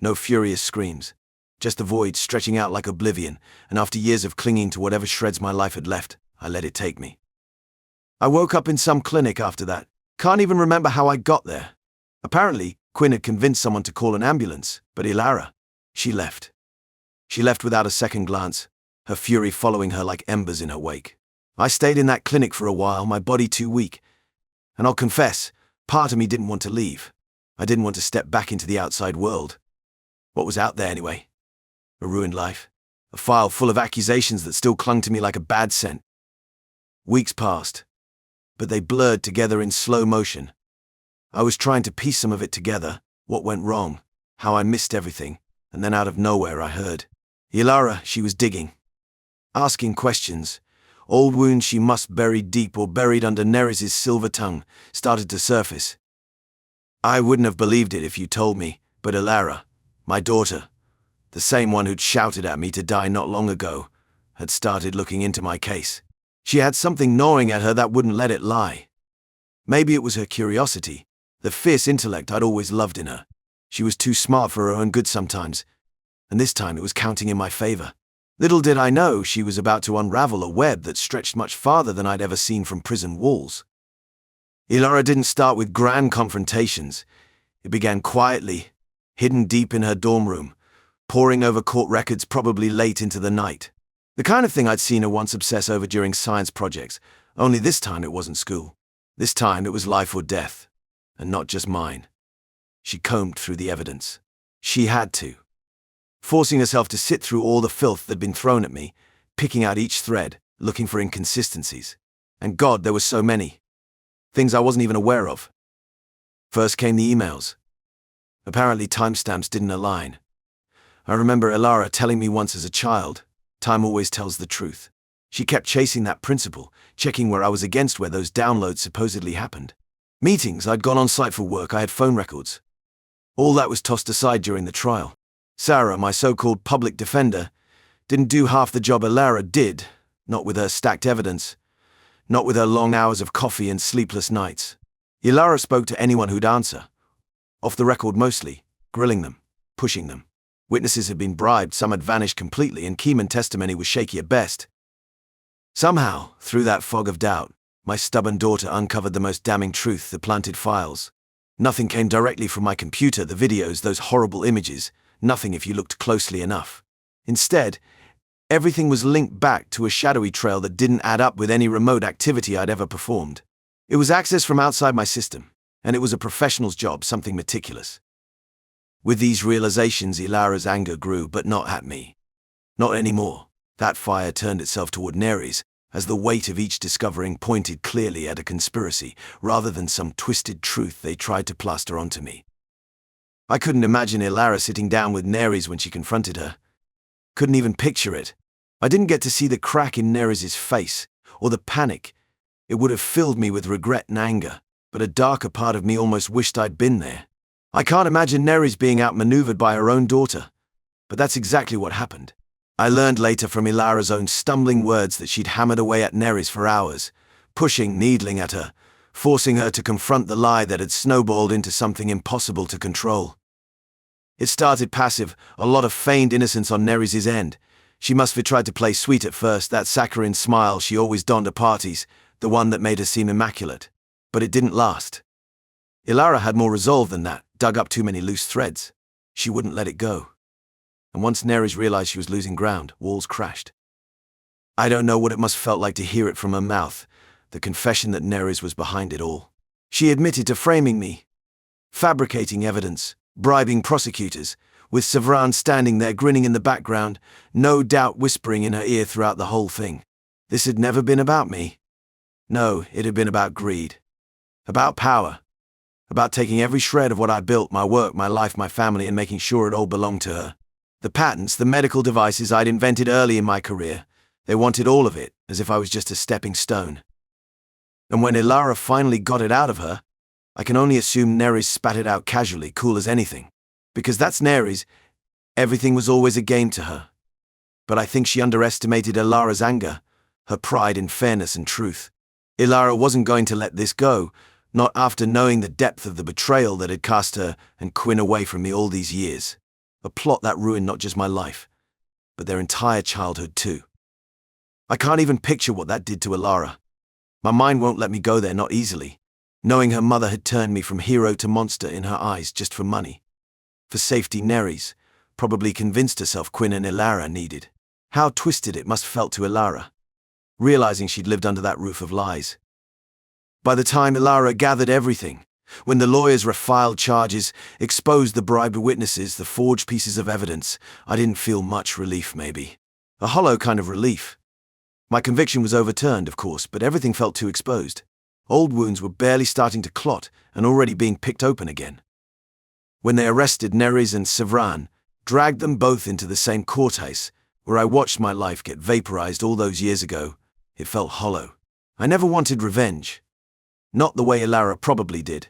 [SPEAKER 1] No furious screams. Just the void stretching out like oblivion, and after years of clinging to whatever shreds my life had left, I let it take me. I woke up in some clinic after that. Can't even remember how I got there. Apparently, Quinn had convinced someone to call an ambulance, but Ilara, she left. She left without a second glance, her fury following her like embers in her wake. I stayed in that clinic for a while, my body too weak. And I'll confess, part of me didn't want to leave. I didn't want to step back into the outside world. What was out there anyway? A ruined life. A file full of accusations that still clung to me like a bad scent. Weeks passed, but they blurred together in slow motion. I was trying to piece some of it together, what went wrong, how I missed everything, and then out of nowhere I heard. Ilara, she was digging. Asking questions. Old wounds she must buried deep or buried under Neris's silver tongue started to surface. I wouldn't have believed it if you told me, but Ilara, my daughter, the same one who'd shouted at me to die not long ago, had started looking into my case. She had something gnawing at her that wouldn't let it lie. Maybe it was her curiosity, the fierce intellect I'd always loved in her. She was too smart for her own good sometimes, and this time it was counting in my favor. Little did I know she was about to unravel a web that stretched much farther than I'd ever seen from prison walls. Ilara didn't start with grand confrontations. It began quietly, hidden deep in her dorm room, poring over court records probably late into the night. The kind of thing I'd seen her once obsess over during science projects, only this time it wasn't school. This time it was life or death, and not just mine. She combed through the evidence. She had to. Forcing herself to sit through all the filth that'd been thrown at me, picking out each thread, looking for inconsistencies. And God, there were so many. Things I wasn't even aware of. First came the emails. Apparently timestamps didn't align. I remember Ilara telling me once as a child, time always tells the truth. She kept chasing that principle, checking where I was against where those downloads supposedly happened. Meetings, I'd gone on site for work, I had phone records. All that was tossed aside during the trial. Sarah, my so-called public defender, didn't do half the job Ilara did, not with her stacked evidence, not with her long hours of coffee and sleepless nights. Ilara spoke to anyone who'd answer. Off the record mostly, grilling them, pushing them. Witnesses had been bribed, some had vanished completely, and Keyman testimony was shaky at best. Somehow, through that fog of doubt, my stubborn daughter uncovered the most damning truth, the planted files. Nothing came directly from my computer, the videos, those horrible images, nothing if you looked closely enough. Instead, everything was linked back to a shadowy trail that didn't add up with any remote activity I'd ever performed. It was access from outside my system, and it was a professional's job, something meticulous. With these realizations, Ilara's anger grew, but not at me. Not anymore. That fire turned itself toward Neris, as the weight of each discovering pointed clearly at a conspiracy, rather than some twisted truth they tried to plaster onto me. I couldn't imagine Ilara sitting down with Neris when she confronted her. Couldn't even picture it. I didn't get to see the crack in Neris's face, or the panic. It would have filled me with regret and anger, but a darker part of me almost wished I'd been there. I can't imagine Neris being outmaneuvered by her own daughter, but that's exactly what happened. I learned later from Ilara's own stumbling words that she'd hammered away at Neris for hours, pushing, needling at her, forcing her to confront the lie that had snowballed into something impossible to control. It started passive, a lot of feigned innocence on Neris's end. She must have tried to play sweet at first, that saccharine smile she always donned at parties, the one that made her seem immaculate. But it didn't last. Ilara had more resolve than that, dug up too many loose threads. She wouldn't let it go. And once Neris realized she was losing ground, walls crashed. I don't know what it must have felt like to hear it from her mouth, the confession that Neris was behind it all. She admitted to framing me, fabricating evidence, bribing prosecutors, with Savran standing there grinning in the background, no doubt whispering in her ear throughout the whole thing. This had never been about me. No, it had been about greed. About power. About taking every shred of what I built, my work, my life, my family, and making sure it all belonged to her. The patents, the medical devices I'd invented early in my career, they wanted all of it, as if I was just a stepping stone. And when Ilara finally got it out of her, I can only assume Neris spat it out casually, cool as anything. Because that's Neris, everything was always a game to her. But I think she underestimated Ilara's anger, her pride in fairness and truth. Ilara wasn't going to let this go, not after knowing the depth of the betrayal that had cast her and Quinn away from me all these years. A plot that ruined not just my life, but their entire childhood too. I can't even picture what that did to Ilara. My mind won't let me go there, not easily. knowing her mother had turned me from hero to monster in her eyes just for money. For safety, Neres probably convinced herself Quinn and Ilara needed. How twisted it must have felt to Ilara, realizing she'd lived under that roof of lies. By the time Ilara gathered everything, when the lawyers refiled charges, exposed the bribed witnesses, the forged pieces of evidence, I didn't feel much relief, maybe. A hollow kind of relief. My conviction was overturned, of course, but everything felt too exposed. Old wounds were barely starting to clot and already being picked open again. When they arrested Neres and Sevran, dragged them both into the same courthouse, where I watched my life get vaporized all those years ago, it felt hollow. I never wanted revenge. Not the way Ilara probably did.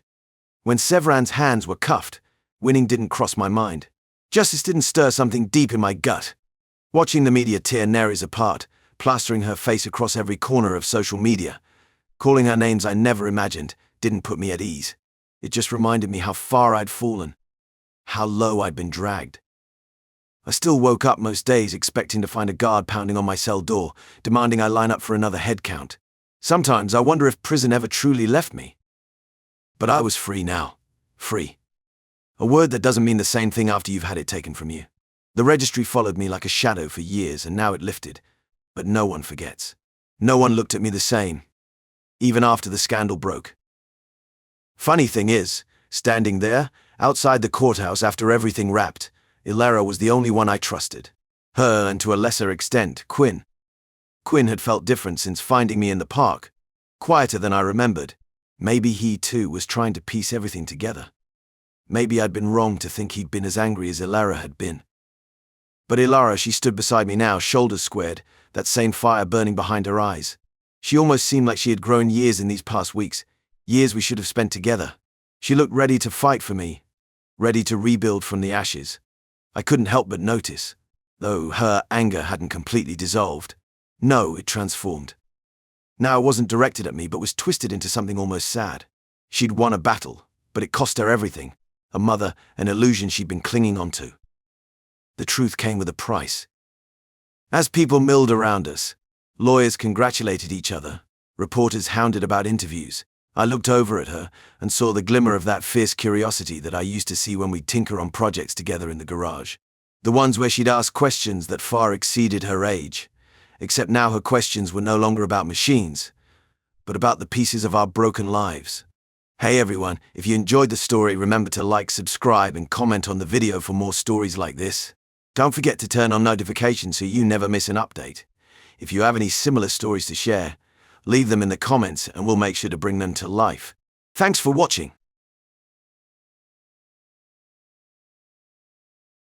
[SPEAKER 1] When Sevran's hands were cuffed, winning didn't cross my mind. Justice didn't stir something deep in my gut. Watching the media tear Neres apart, plastering her face across every corner of social media, calling her names I never imagined, didn't put me at ease. It just reminded me how far I'd fallen, how low I'd been dragged. I still woke up most days expecting to find a guard pounding on my cell door, demanding I line up for another head count. Sometimes I wonder if prison ever truly left me. But I was free now. Free. A word that doesn't mean the same thing after you've had it taken from you. The registry followed me like a shadow for years, and now it lifted. But no one forgets. No one looked at me the same, even after the scandal broke. Funny thing is, standing there, outside the courthouse after everything wrapped, Ilara was the only one I trusted. Her, and to a lesser extent, Quinn. Quinn had felt different since finding me in the park, quieter than I remembered. Maybe he too was trying to piece everything together. Maybe I'd been wrong to think he'd been as angry as Ilara had been. But Ilara, she stood beside me now, shoulders squared, that same fire burning behind her eyes. She almost seemed like she had grown years in these past weeks, years we should have spent together. She looked ready to fight for me, ready to rebuild from the ashes. I couldn't help but notice, though her anger hadn't completely dissolved. No, it transformed. Now it wasn't directed at me, but was twisted into something almost sad. She'd won a battle, but it cost her everything. A mother, an illusion she'd been clinging onto. The truth came with a price. As people milled around us, lawyers congratulated each other, reporters hounded about interviews, I looked over at her and saw the glimmer of that fierce curiosity that I used to see when we'd tinker on projects together in the garage. The ones where she'd ask questions that far exceeded her age. Except now her questions were no longer about machines, but about the pieces of our broken lives. Hey everyone, if you enjoyed the story, remember to like, subscribe, and comment on the video for more stories like this. Don't forget to turn on notifications so you never miss an update. If you have any similar stories to share, leave them in the comments and we'll make sure to bring them to life. Thanks for watching.